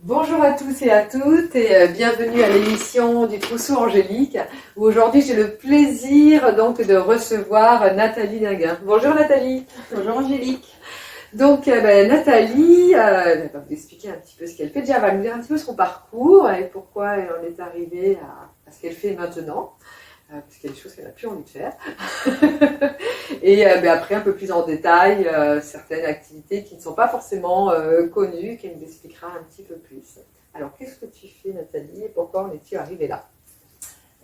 Bonjour à tous et à toutes et bienvenue à l'émission du Trousseau Angélique où aujourd'hui j'ai le plaisir donc de recevoir Nathalie Dinguin. Bonjour Nathalie. Bonjour Angélique. Donc Nathalie elle va vous expliquer un petit peu ce qu'elle fait. Déjà elle va nous dire un petit peu son parcours et pourquoi elle en est arrivée à ce qu'elle fait maintenant. Parce qu'il y a des choses qu'elle n'a plus envie de faire. Et après, un peu plus en détail, certaines activités qui ne sont pas forcément connues, qu'elle nous expliquera un petit peu plus. Alors, qu'est-ce que tu fais, Nathalie, et pourquoi en es-tu arrivée là?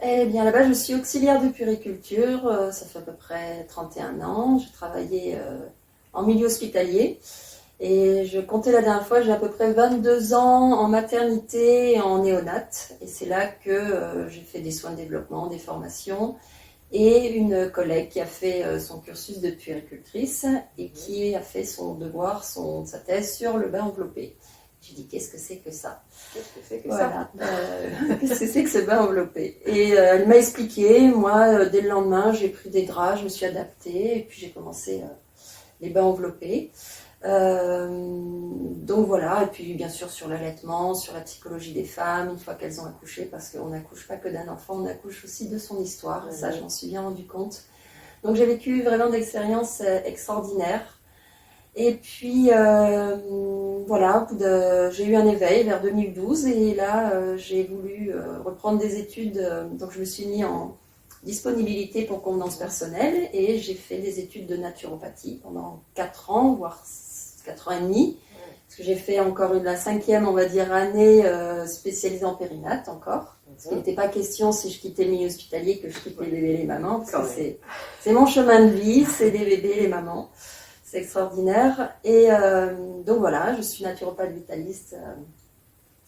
Eh bien, là-bas, je suis auxiliaire de puériculture. Ça fait à peu près 31 ans. J'ai travaillé en milieu hospitalier. Et je comptais la dernière fois, j'ai à peu près 22 ans en maternité et en néonate. Et c'est là que j'ai fait des soins de développement, des formations. Et une collègue qui a fait son cursus de puéricultrice et qui a fait son devoir, sa thèse sur le bain enveloppé. J'ai dit, qu'est-ce que c'est que ça? Qu'est-ce que c'est que Voilà. Qu'est-ce que c'est que ce bain enveloppé? Et elle m'a expliqué. Moi, dès le lendemain, j'ai pris des draps, je me suis adaptée et puis j'ai commencé les bains enveloppés. Donc voilà, et puis bien sûr sur l'allaitement, sur la psychologie des femmes une fois qu'elles ont accouché, parce qu'on n'accouche pas que d'un enfant, on accouche aussi de son histoire, ça je m'en suis bien rendu compte. Donc j'ai vécu vraiment des expériences extraordinaires. Et puis voilà, j'ai eu un éveil vers 2012 et là j'ai voulu reprendre des études, donc je me suis mis en disponibilité pour convenance personnelle et j'ai fait des études de naturopathie pendant 4 ans, voire 4 ans et demi, parce que j'ai fait encore la 5e, on va dire, année spécialisée en périnate encore. Parce qu'il n'était pas question, si je quittais le milieu hospitalier, que je quitte les bébés et les mamans, parce que c'est mon chemin de vie, c'est les bébés et les mamans. C'est extraordinaire. Et donc voilà, je suis naturopathe vitaliste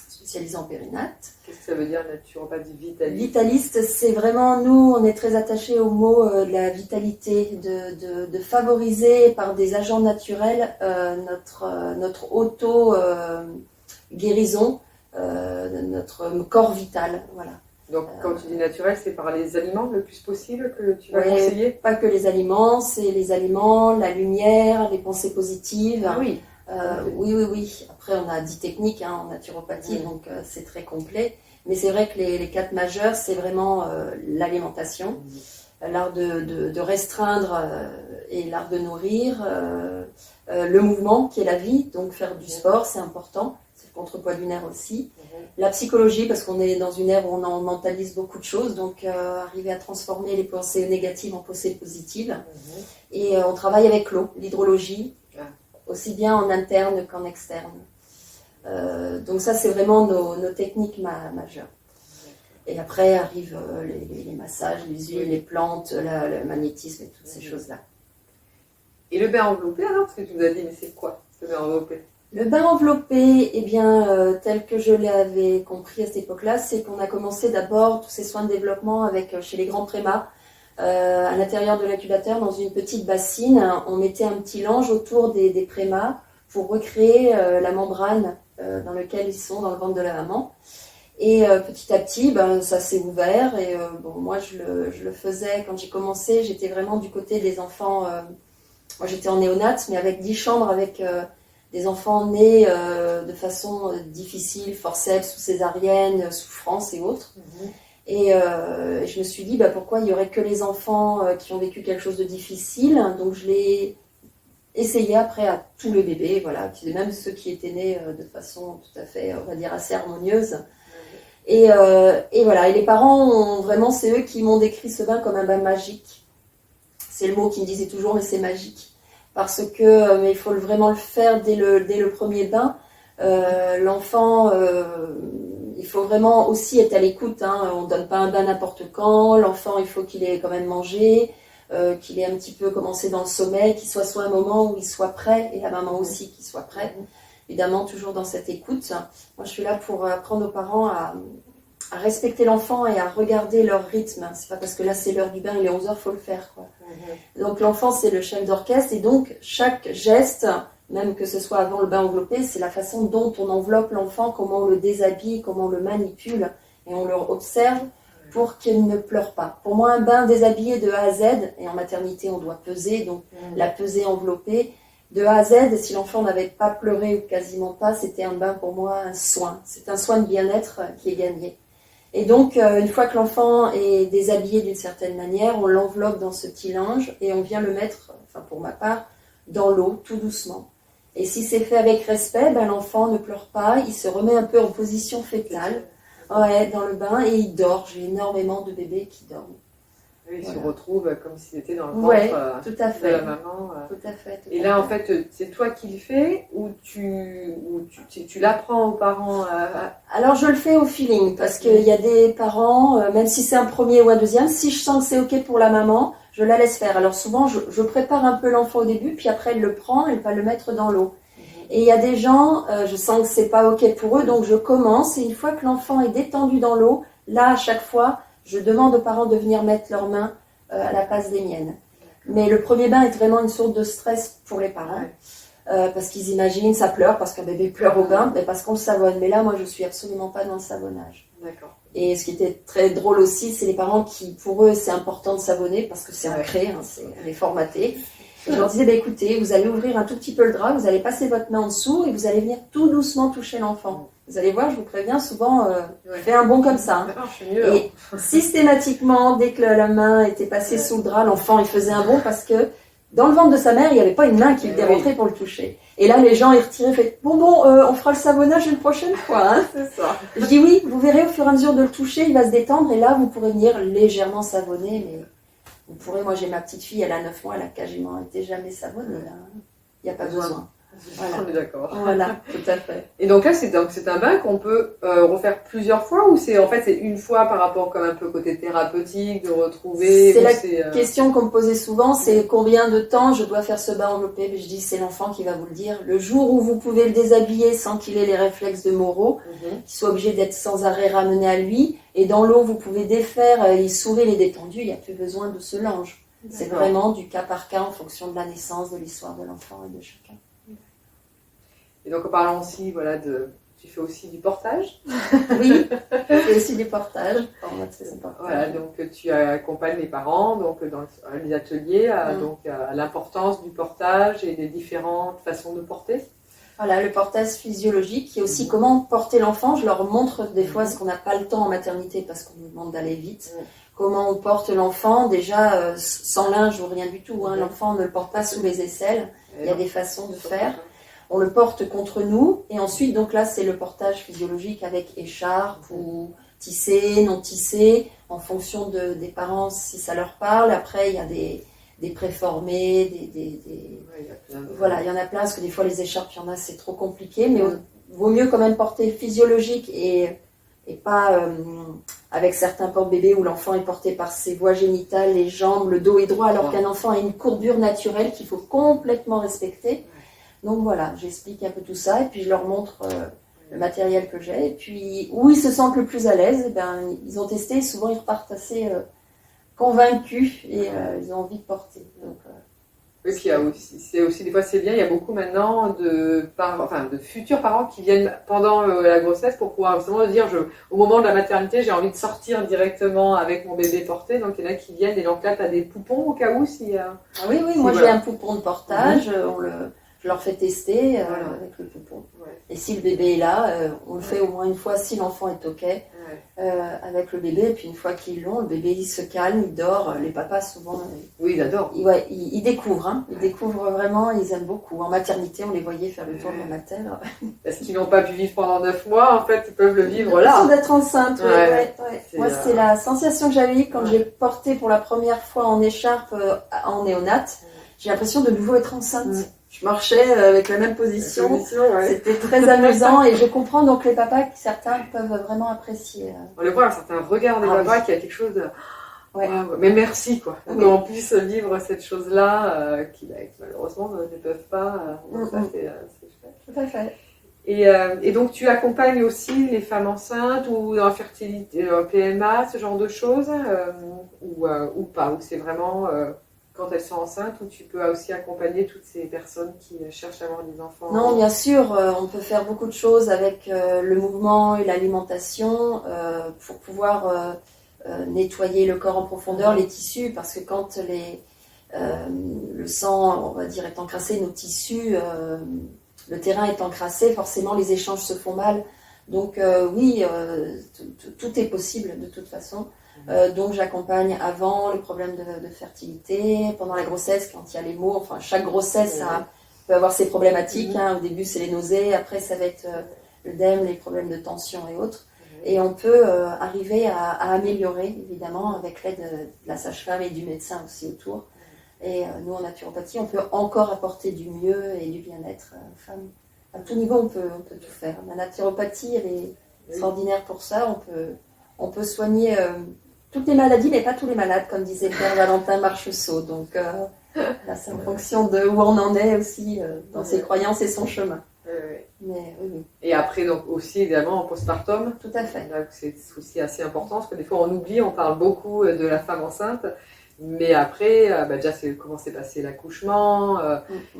spécialisée en périnate. Qu'est-ce que ça veut dire naturopathe vitaliste? Vitaliste, c'est vraiment, nous, on est très attachés au mot de la vitalité, de favoriser par des agents naturels notre auto-guérison, notre corps vital. Voilà. Donc, quand tu dis naturel, c'est par les aliments le plus possible que tu vas conseiller? Pas que les aliments, c'est les aliments, la lumière, les pensées positives. Ah oui. Oui. Après, on a 10 techniques en naturopathie, donc c'est très complet. Mais c'est vrai que les 4 majeurs, c'est vraiment l'alimentation, l'art de restreindre et l'art de nourrir, le mouvement qui est la vie, donc faire du sport, c'est important. C'est le contrepoids du nerf aussi. La psychologie, parce qu'on est dans une ère où on en mentalise beaucoup de choses, donc arriver à transformer les pensées négatives en pensées positives. Et on travaille avec l'eau, l'hydrologie, aussi bien en interne qu'en externe. Donc ça, c'est vraiment nos techniques majeures. Et après arrivent les massages, les huiles, les plantes, le magnétisme et toutes ces choses-là. Et le bain enveloppé, alors, parce que tu nous as dit, mais c'est quoi le bain enveloppé? Le bain enveloppé, eh bien, tel que je l'avais compris à cette époque-là, c'est qu'on a commencé d'abord tous ces soins de développement chez les grands prémas, à l'intérieur de l'incubateur, dans une petite bassine. On mettait un petit lange autour des prémas pour recréer la membrane dans laquelle ils sont dans le ventre de la maman. Et petit à petit, ça s'est ouvert. Et moi, je le faisais quand j'ai commencé. J'étais vraiment du côté des enfants. Moi, j'étais en néonate, mais avec 10 chambres, avec des enfants nés de façon difficile, forceps, sous césarienne, souffrance et autres. Et je me suis dit, pourquoi il n'y aurait que les enfants qui ont vécu quelque chose de difficile. Donc je l'ai essayé après à tous les bébés, voilà, même ceux qui étaient nés de façon tout à fait, on va dire, assez harmonieuse. Et voilà, et les parents, c'est eux qui m'ont décrit ce bain comme un bain magique. C'est le mot qu'ils me disaient toujours, mais c'est magique. Parce que mais il faut vraiment le faire dès le premier bain. L'enfant, il faut vraiment aussi être à l'écoute. On ne donne pas un bain n'importe quand. L'enfant, il faut qu'il ait quand même mangé, qu'il ait un petit peu commencé dans le sommeil, qu'il soit un moment où il soit prêt, et la maman aussi qu'il soit prêt. Évidemment, toujours dans cette écoute. Moi, je suis là pour apprendre aux parents à respecter l'enfant et à regarder leur rythme. C'est pas parce que là, c'est l'heure du bain, il est 11h, il faut le faire, quoi. Donc, l'enfant, c'est le chef d'orchestre. Et donc, chaque geste, même que ce soit avant le bain enveloppé, c'est la façon dont on enveloppe l'enfant, comment on le déshabille, comment on le manipule. Et on le observe pour qu'il ne pleure pas. Pour moi, un bain déshabillé de A à Z, et en maternité, on doit peser. Donc, la pesée enveloppée, De A à Z, si l'enfant n'avait pas pleuré ou quasiment pas, c'était un bain pour moi, un soin. C'est un soin de bien-être qui est gagné. Et donc, une fois que l'enfant est déshabillé d'une certaine manière, on l'enveloppe dans ce petit linge et on vient le mettre, enfin pour ma part, dans l'eau, tout doucement. Et si c'est fait avec respect, ben l'enfant ne pleure pas, il se remet un peu en position fétale, ouais, dans le bain et il dort. J'ai énormément de bébés qui dorment. Oui, il se retrouve comme s'il était dans le ventre Ouais, tout à fait. de la maman. Tout à fait. Et là, en fait, c'est toi qui le fais ou tu l'apprends aux parents Alors, je le fais au feeling parce qu'il y a des parents, même si c'est un premier ou un deuxième, si je sens que c'est OK pour la maman, je la laisse faire. Alors, souvent, je prépare un peu l'enfant au début, puis après, elle le prend, elle va le mettre dans l'eau. Et il y a des gens, je sens que c'est pas OK pour eux, donc je commence. Et une fois que l'enfant est détendu dans l'eau, là, à chaque fois, je demande aux parents de venir mettre leurs mains à la place des miennes. Mais le premier bain est vraiment une source de stress pour les parents. Parce qu'ils imaginent, ça pleure, parce qu'un bébé pleure au bain, mais parce qu'on le savonne. Mais là, moi, je suis absolument pas dans le savonnage. D'accord. Et ce qui était très drôle aussi, c'est les parents qui, pour eux, c'est important de savonner, parce que c'est ancré, hein, elle est formatée. Et je leur disais, écoutez, vous allez ouvrir un tout petit peu le drap, vous allez passer votre main en dessous, et vous allez venir tout doucement toucher l'enfant. Vous allez voir, je vous préviens, souvent, fais un bond comme ça. Hein. Ça marche mieux. Et systématiquement, dès que la main était passée sous le drap, l'enfant, il faisait un bond parce que dans le ventre de sa mère, il n'y avait pas une main qui était rentrée pour le toucher. Et là, les gens, ils retiraient, fait bon, on fera le savonnage une prochaine fois. Hein. C'est ça. Je dis oui, vous verrez au fur et à mesure de le toucher, il va se détendre, et là, vous pourrez venir légèrement savonner, mais vous pourrez, moi, j'ai ma petite fille, elle a 9 mois, elle a quasiment été jamais savonnée. Il n'y a pas besoin. Voilà. On est d'accord. Voilà, tout à fait. Et donc là, c'est un bain qu'on peut refaire plusieurs fois ou c'est une fois par rapport comme un peu côté thérapeutique, de retrouver. C'est la question qu'on me posait souvent, c'est combien de temps je dois faire ce bain enveloppé. Je dis c'est l'enfant qui va vous le dire. Le jour où vous pouvez le déshabiller sans qu'il ait les réflexes de Moreau, qu'il soit obligé d'être sans arrêt ramené à lui, et dans l'eau vous pouvez défaire, il sourit, il est détendu, il n'y a plus besoin de ce linge. C'est vraiment du cas par cas en fonction de la naissance, de l'histoire de l'enfant et de chacun. Et donc, en parlant aussi, tu fais aussi du portage. Oui, je fais aussi du portage. Voilà, donc tu accompagnes les parents donc, dans les ateliers à l'importance du portage et des différentes façons de porter. Voilà, le portage physiologique, qui est aussi comment porter l'enfant. Je leur montre des fois ce qu'on n'a pas le temps en maternité parce qu'on nous demande d'aller vite. Comment on porte l'enfant, déjà sans linge ou rien du tout. Hein. L'enfant, on ne le porte pas sous les aisselles. Il y a des façons de faire. On le porte contre nous, et ensuite, donc là, c'est le portage physiologique avec écharpe ou tissé, non tissé, en fonction des parents, si ça leur parle. Après, il y a des préformés, voilà, il y en a plein, parce que des fois, les écharpes, il y en a, c'est trop compliqué, mais vaut mieux quand même porter physiologique et pas avec certains porte-bébés où l'enfant est porté par ses voies génitales, les jambes, le dos est droit, alors qu'un enfant a une courbure naturelle qu'il faut complètement respecter. Donc voilà, j'explique un peu tout ça et puis je leur montre le matériel que j'ai. Et puis où ils se sentent le plus à l'aise, ils ont testé et souvent ils repartent assez convaincus et ils ont envie de porter. Donc, oui, puis c'est aussi des fois c'est bien, il y a beaucoup maintenant de futurs parents qui viennent pendant la grossesse pour pouvoir justement dire au moment de la maternité j'ai envie de sortir directement avec mon bébé porté, donc il y en a qui viennent et donc là tu as des poupons au cas où si... Oui, moi j'ai un poupon de portage, je leur fais tester avec le poupon. Et si le bébé est là, on le fait au moins une fois si l'enfant est OK avec le bébé. Et puis une fois qu'ils l'ont, le bébé il se calme, il dort. Les papas souvent... oui, ils adorent. Ils découvrent. Hein. Ils découvrent vraiment, ils aiment beaucoup. En maternité, on les voyait faire le tour de la mater. Parce qu'ils n'ont pas pu vivre pendant 9 mois, en fait, ils peuvent le vivre là. Ils d'être enceinte, Moi, c'est la sensation que j'avais eue quand j'ai porté pour la première fois en écharpe en néonate. J'ai l'impression de nouveau être enceinte. Je marchais avec la même position. C'était très amusant et je comprends donc les papas que certains peuvent vraiment apprécier. On le voit, un certain regard des papas qui a quelque chose de... mais merci quoi. Qu'on puisse vivre cette chose-là qui malheureusement ne peuvent pas. Ça, c'est chouette. Tout à fait. Et donc tu accompagnes aussi les femmes enceintes ou en fertilité, PMA, ce genre de choses ou pas, ou c'est vraiment... quand elles sont enceintes, où tu peux aussi accompagner toutes ces personnes qui cherchent à avoir des enfants? Non, bien sûr, on peut faire beaucoup de choses avec le mouvement et l'alimentation pour pouvoir nettoyer le corps en profondeur, les tissus, parce que quand le sang, on va dire, est encrassé, nos tissus, le terrain est encrassé, forcément les échanges se font mal. Donc oui, tout est possible de toute façon. Donc j'accompagne avant le problème de fertilité, pendant la grossesse, quand il y a les maux, enfin chaque grossesse peut avoir ses problématiques. Hein. Au début c'est les nausées, après ça va être l'œdème, les problèmes de tension et autres. Et on peut arriver à améliorer, évidemment, avec l'aide de la sage-femme et du médecin aussi autour. Et nous, en naturopathie, on peut encore apporter du mieux et du bien-être aux femmes. À tout niveau, on peut tout faire. La naturopathie, elle est extraordinaire pour ça. On peut soigner toutes les maladies, mais pas tous les malades, comme disait Père Valentin Marchessault. Donc, là, c'est en fonction de où on en est aussi dans ses croyances et son chemin. Mais, oui. Et après, donc aussi évidemment en postpartum. Tout à fait. C'est aussi assez important parce que des fois on oublie, on parle beaucoup de la femme enceinte, mais après, déjà c'est comment s'est passé l'accouchement,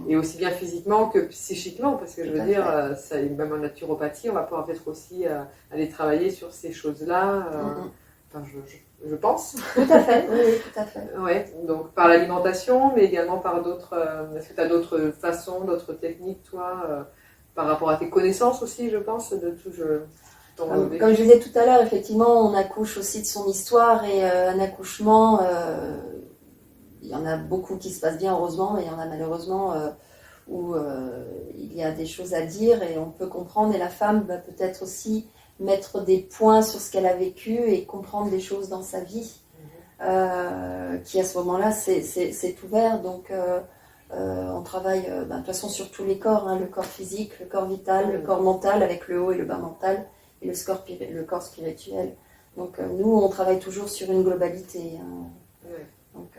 et aussi bien physiquement que psychiquement, parce que je veux dire, ça, même en naturopathie, on va pouvoir peut-être aussi aller travailler sur ces choses-là. Enfin, je pense. Tout à fait, oui, tout à fait. Ouais, donc par l'alimentation, mais également par d'autres. Est-ce que tu as d'autres façons, d'autres techniques, toi par rapport à tes connaissances aussi, je pense, de tout comme je disais tout à l'heure, effectivement, on accouche aussi de son histoire et un accouchement, il y en a beaucoup qui se passent bien, heureusement, mais il y en a malheureusement où il y a des choses à dire et on peut comprendre. Et la femme va peut-être aussi mettre des points sur ce qu'elle a vécu et comprendre des choses dans sa vie qui, à ce moment-là, c'est ouvert. Donc, on travaille de toute façon sur tous les corps, hein, le corps physique, le corps vital, le corps mental avec le haut et le bas mental et le corps spirituel. Donc nous, on travaille toujours sur une globalité. Hein. Donc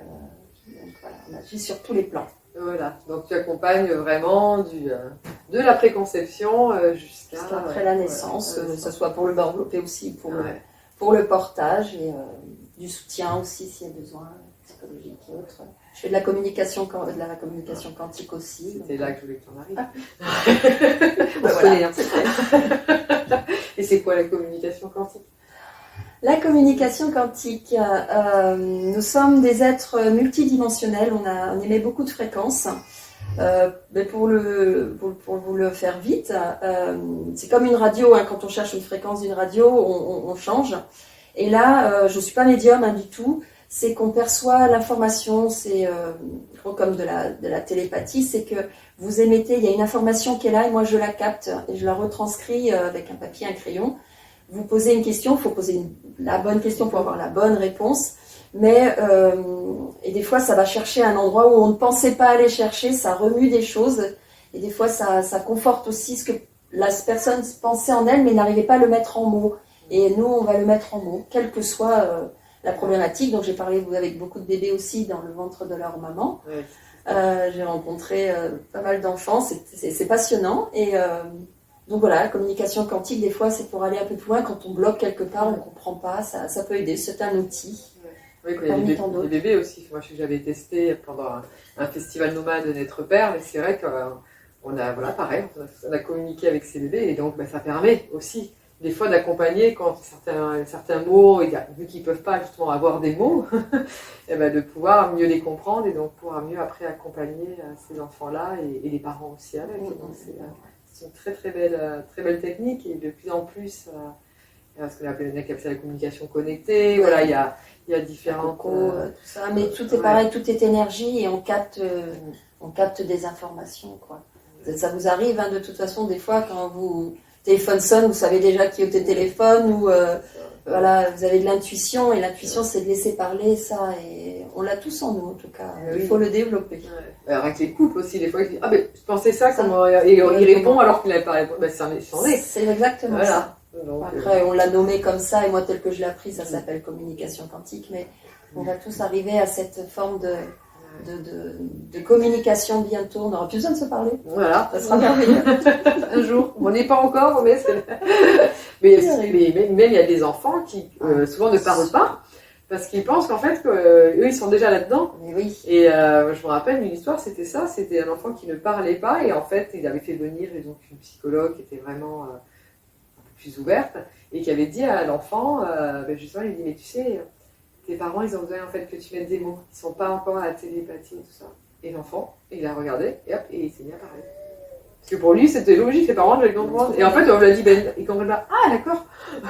voilà, on agit sur tous les plans. Voilà, donc tu accompagnes vraiment de la préconception jusqu'à après la naissance, que ce soit pour le développé aussi, pour le portage et du soutien aussi s'il y a besoin, psychologique et autres. Je fais de la communication quantique aussi. C'est là que je voulais que tu en arrives. On se connaît, hein, c'est vrai. Et c'est quoi la communication quantique ? La communication quantique, nous sommes des êtres multidimensionnels, on émet beaucoup de fréquences. Mais pour vous le faire vite, c'est comme une radio, hein, quand on cherche une fréquence d'une radio, on change. Et là, je ne suis pas médium du tout. C'est qu'on perçoit l'information, c'est comme de la télépathie, c'est que vous émettez, il y a une information qui est là et moi je la capte et je la retranscris avec un papier, un crayon. Vous posez une question, il faut poser la bonne question pour avoir la bonne réponse, mais et des fois ça va chercher un endroit où on ne pensait pas aller chercher, ça remue des choses et des fois ça conforte aussi ce que la personne pensait en elle mais n'arrivait pas à le mettre en mots. Et nous on va le mettre en mots, quelle que soit la problématique. Donc j'ai parlé avec beaucoup de bébés aussi dans le ventre de leur maman. J'ai rencontré pas mal d'enfants, c'est passionnant. Et donc voilà, la communication quantique, des fois, c'est pour aller un peu plus loin. Quand on bloque quelque part, on ne comprend pas, ça peut aider. C'est un outil. Oui, quand il y a des bébés aussi. Moi, j'avais testé pendant un festival nomade de N'être Père, mais c'est vrai qu'on a, voilà, pareil, on a communiqué avec ces bébés et donc ça permet aussi des fois d'accompagner quand certains mots, vu qu'ils ne peuvent pas justement avoir des mots, et de pouvoir mieux les comprendre et donc pouvoir mieux après accompagner ces enfants-là et les parents aussi avec. Donc c'est une très belle technique et de plus en plus, ce qu'on appelle la communication connectée, voilà, il y a différents tout ça, mais tout est pareil, tout est énergie et on capte des informations, quoi. Ça vous arrive, hein, de toute façon, des fois, quand vous téléphone sonne, vous savez déjà qui est au téléphone, ou voilà, vous avez de l'intuition, et l'intuition c'est de laisser parler ça, et on l'a tous en nous en tout cas, il faut le développer. Avec les couples aussi, des fois, ils disent « Ah ben, je pensais ça, comment... » et il répond alors qu'il n'avait pas répondu, c'est exactement ça. Donc, après, on l'a nommé comme ça, et moi tel que je l'ai appris, ça s'appelle communication quantique, mais on va tous arriver à cette forme de communication bientôt. On n'aura plus besoin de se parler. Voilà, ça sera merveilleux. Un jour, on n'est pas encore, mais même il y a des enfants qui souvent ne parlent pas parce qu'ils pensent qu'en fait eux ils sont déjà là-dedans. Mais oui. Et je me rappelle une histoire, c'était un enfant qui ne parlait pas et en fait il avait fait venir donc une psychologue qui était vraiment un peu plus ouverte et qui avait dit à l'enfant, justement il dit mais tu sais tes parents, ils ont besoin en fait que tu mettes des mots. Ils sont pas encore à la télépathie et tout ça. Et l'enfant, il a regardé, et hop, et il s'est mis à parler. Parce que pour lui, c'était logique, les parents devaient comprendre. Et en fait, on lui a dit, ben, ils comprennent pas. Ah, d'accord.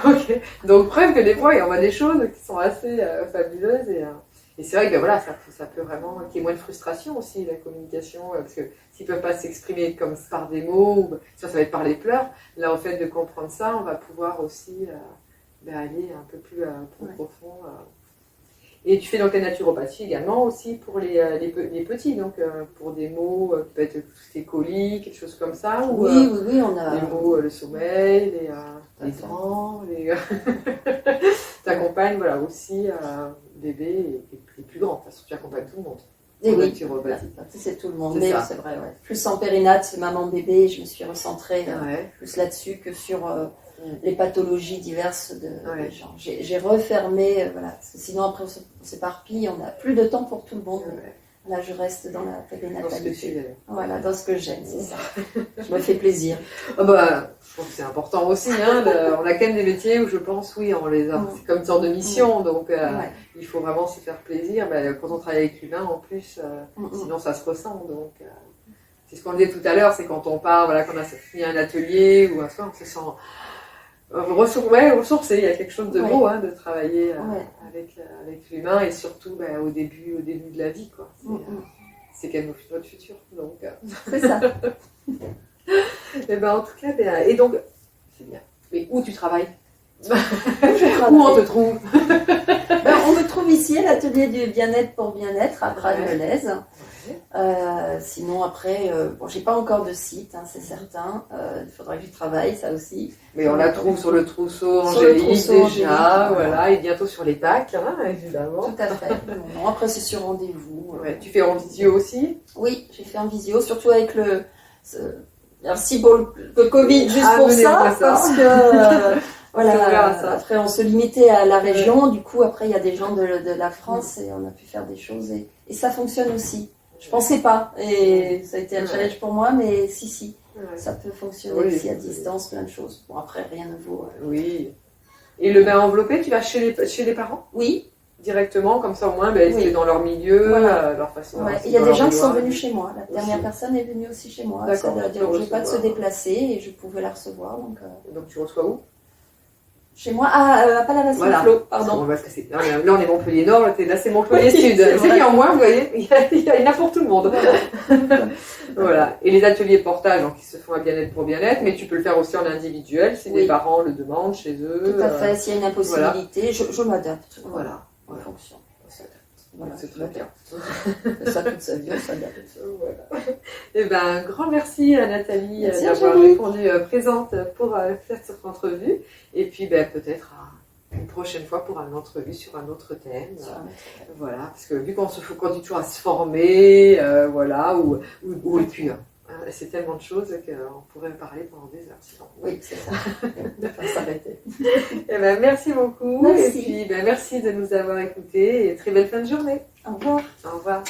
Ok. Donc, preuve que des fois, on voit des choses qui sont assez fabuleuses. Et c'est vrai que ben, voilà, ça peut vraiment qu'il y ait moins de frustration aussi, la communication. Parce que s'ils peuvent pas s'exprimer comme par des mots, ou, ça va être par les pleurs. Là, au fait de comprendre ça, on va pouvoir aussi ben, aller un peu plus profond. Et tu fais donc la naturopathie également aussi pour les petits, donc pour des mots qui peuvent être tout ce qui est coliques, quelque chose comme ça. Ou, Oui, on a. les mots, le sommeil, les grands, t'accompagnes voilà, aussi bébés et les plus grands. De toute façon, tu accompagnes tout le monde. Et oui, naturopathie. c'est tout le monde, C'est mais ça. c'est vrai, ouais. Plus en périnate, maman bébé, je me suis recentrée Ouais. plus là-dessus que sur les pathologies diverses des gens. J'ai refermé, voilà, parce que sinon après on s'éparpille, on n'a plus de temps pour tout le monde. Ouais. Là, je reste dans la Dans ce que périnatalité. tu es. Voilà, dans ce que j'aime, c'est ça. Je me fais plaisir. Ah bah, je trouve que c'est important aussi. Hein, on a quand même des métiers où je pense, oui, on les a. C'est comme une sorte de mission, donc Ouais. il faut vraiment se faire plaisir. Ben, quand on travaille avec l'humain, en plus, sinon ça se ressent. Donc, c'est ce qu'on disait tout à l'heure, c'est quand on part, voilà, quand on a fini un atelier ou un soir, on se sent ressourcé. Il y a quelque chose de beau hein, de travailler avec l'humain et surtout ben, au début de la vie, quoi. C'est quand même notre futur. Donc, C'est ça. et ben, en tout cas, ben, et donc, c'est bien. Mais où tu travailles? Où Où on te trouve? On me trouve ici à l'atelier du bien-être pour bien-être à Prades-Lez. Sinon après, bon, j'ai pas encore de site, hein, c'est certain. Il faudra que j'y travaille, ça aussi. Mais on la trouve sur le trousseau Sur le Angélique trousseau déjà, Angélique, voilà, et bientôt sur les packs, hein, évidemment. Tout à fait. Non, après c'est sur rendez-vous. Ouais, tu fais en visio aussi? Oui, j'ai fait en visio, surtout avec merci pour le Covid juste pour venez-moi ça, parce que voilà, après on se limitait à la région, du coup après il y a des gens de la France et on a pu faire des choses et ça fonctionne aussi. Je pensais pas et ça a été un challenge pour moi, mais si, ça peut fonctionner aussi à distance, plein de choses. Bon après rien ne vaut. Oui. Et le bain enveloppé, tu vas chez les parents? Oui. Directement, comme ça au moins, ben, c'est dans leur milieu, leur façon. Ouais. Il y a des gens qui sont venus chez moi. La dernière personne est venue aussi chez moi. Ça veut dire que je n'ai pas de se déplacer et je pouvais la recevoir. Donc tu reçois où? Chez moi, à Palavas-le-Flot, pardon. Parce que là, on est Montpellier Nord, là c'est Montpellier Sud. C'est qu'il y en moins, vous voyez, il y en a pour tout le monde. Voilà. Et les ateliers de portage, donc, qui se font à bien-être pour bien-être, mais tu peux le faire aussi en individuel si des parents le demandent chez eux. Tout à fait, s'il y a une impossibilité, je m'adapte. Voilà. En fonction. Voilà, c'est très bien. Ça toute sa vie, on s'adapte. Voilà. Eh ben, un grand merci à Nathalie d'avoir Angélique. répondu présente pour faire cette entrevue. Et puis ben, peut-être une prochaine fois pour une entrevue sur un autre thème. Voilà, parce que vu qu'on se continue toujours à se former, voilà, ou et puis c'est tellement de choses qu'on pourrait parler pendant des heures sinon. Oui, c'est ça. Ne pas s'arrêter. Eh ben, merci beaucoup. Merci. Et puis ben, merci de nous avoir écoutés et très belle fin de journée. Au revoir. Au revoir.